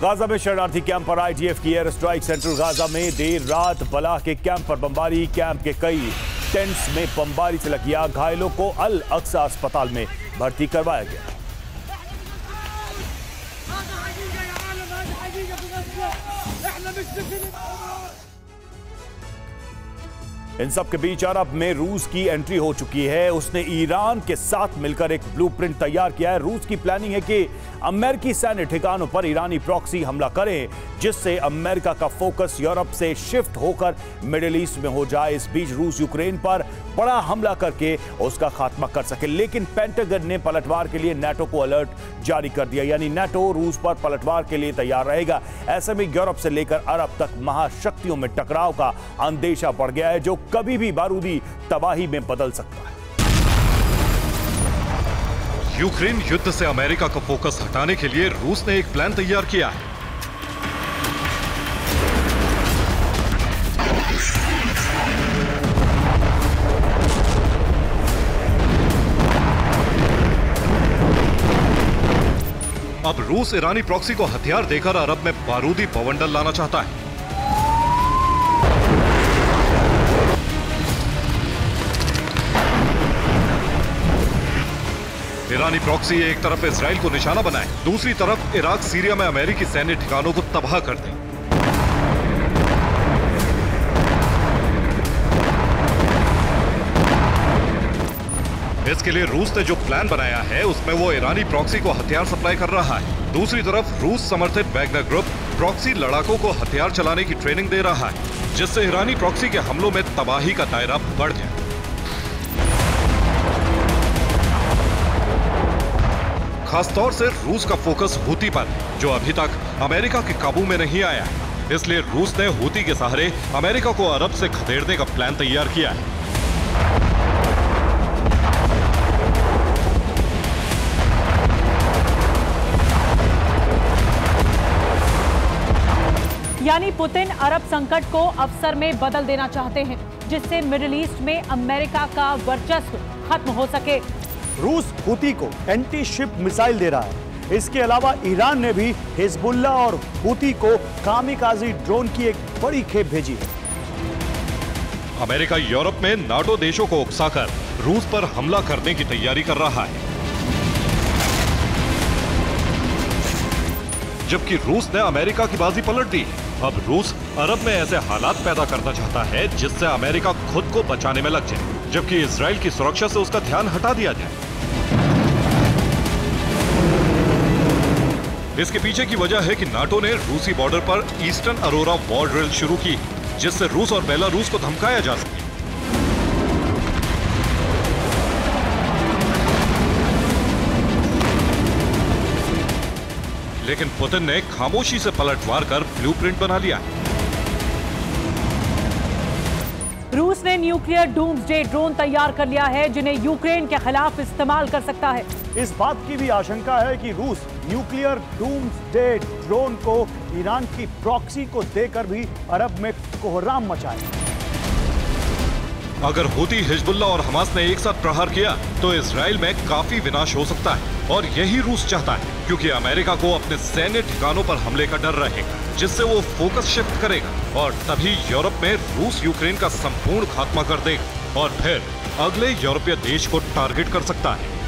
Gaza में शरणार्थी camp पर आईडीएफ की एयर स्ट्राइक। सेंट्रल गाजा में देर रात बलाह के कैंप पर बमबारी। कैंप के कई टेंट्स में बमबारी से लगी आग। घायलों को अल अक्सा अस्पताल में भर्ती करवाया गया। इन सब के बीच अरब में रूस की एंट्री हो चुकी है। उसने ईरान के साथ मिलकर एक ब्लूप्रिंट तैयार किया है। रूस की प्लानिंग है कि अमेरिकी सैन्य ठिकानों पर ईरानी प्रॉक्सी हमला करे, जिससे अमेरिका का फोकस यूरोप से शिफ्ट होकर मिडिल ईस्ट में हो जाए। इस बीच रूस यूक्रेन पर बड़ा हमला करके उसका खात्मा कर सके, लेकिन पेंटागन ने पलटवार के लिए नाटो को अलर्ट जारी कर दिया। यानी नाटो रूस पर पलटवार के लिए तैयार रहेगा। ऐसे में यूरोप से लेकर अरब तक महाशक्तियों में टकराव का अंदेशा बढ़ गया है, जो कभी भी बारूदी तबाही में बदल सकता है। यूक्रेन युद्ध से अमेरिका का फोकस हटाने के लिए रूस ने एक प्लान तैयार किया है। अब रूस ईरानी प्रॉक्सी को हथियार देकर अरब में बारूदी बवंडर लाना चाहता है। ईरानी प्रॉक्सी एक तरफ इजराइल को निशाना बनाए, दूसरी तरफ इराक सीरिया में अमेरिकी सैन्य ठिकानों को तबाह कर दे। इसके लिए रूस ने जो प्लान बनाया है उसमें वो ईरानी प्रॉक्सी को हथियार सप्लाई कर रहा है। दूसरी तरफ रूस समर्थित वैगनर ग्रुप प्रॉक्सी लड़ाकों को हथियार चलाने की ट्रेनिंग दे रहा है, जिससे ईरानी प्रॉक्सी के हमलों में तबाही का दायरा बढ़ जाए। खासतौर से रूस का फोकस हूती पर है, जो अभी तक अमेरिका के काबू में नहीं आया है। इसलिए रूस ने हूती के सहारे अमेरिका को अरब से खदेड़ने का प्लान तैयार किया है। यानी पुतिन अरब संकट को अवसर में बदल देना चाहते हैं, जिससे मिडिल ईस्ट में अमेरिका का वर्चस्व खत्म हो सके। रूस हूती को एंटी शिप मिसाइल दे रहा है। इसके अलावा ईरान ने भी हिजबुल्लाह और हूती को कामिकाजी ड्रोन की एक बड़ी खेप भेजी है। अमेरिका यूरोप में नाटो देशों को उकसाकर रूस पर हमला करने की तैयारी कर रहा है, जबकि रूस ने अमेरिका की बाजी पलट दी। अब रूस अरब में ऐसे हालात पैदा करना चाहता है जिससे अमेरिका खुद को बचाने में लग जाए, जबकि इजराइल की सुरक्षा से उसका ध्यान हटा दिया जाए। इसके पीछे की वजह है कि नाटो ने रूसी बॉर्डर पर ईस्टर्न अरोरा वॉर ड्रिल शुरू की, जिससे रूस और बेलारूस को धमकाया जा सके। लेकिन पुतिन ने खामोशी से पलटवार कर ब्लूप्रिंट बना लिया। रूस ने न्यूक्लियर डूम्सडे ड्रोन तैयार कर लिया है, जिन्हें यूक्रेन के खिलाफ इस्तेमाल कर सकता है। इस बात की भी आशंका है कि रूस न्यूक्लियर डूम्सडे ड्रोन को ईरान की प्रॉक्सी को देकर भी अरब में कोहराम मचाए। अगर हूती, हिजबुल्लाह और हमास ने एक साथ प्रहार किया तो इजराइल में काफी विनाश हो सकता है, और यही रूस चाहता है, क्योंकि अमेरिका को अपने सैन्य ठिकानों पर हमले का डर रहेगा, जिससे वो फोकस शिफ्ट करेगा और तभी यूरोप में रूस यूक्रेन का संपूर्ण खात्मा कर देगा और फिर अगले यूरोपीय देश को टारगेट कर सकता है।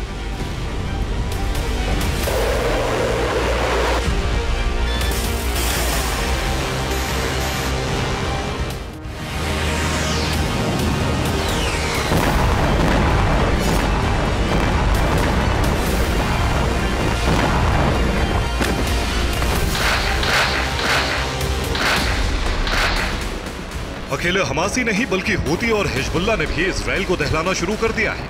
अकेले हमास ही नहीं बल्कि हूती और हिजबुल्लाह ने भी इजराइल को दहलाना शुरू कर दिया है।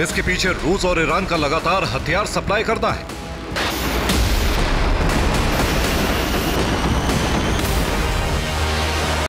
इसके पीछे रूस और ईरान का लगातार हथियार सप्लाई करना है।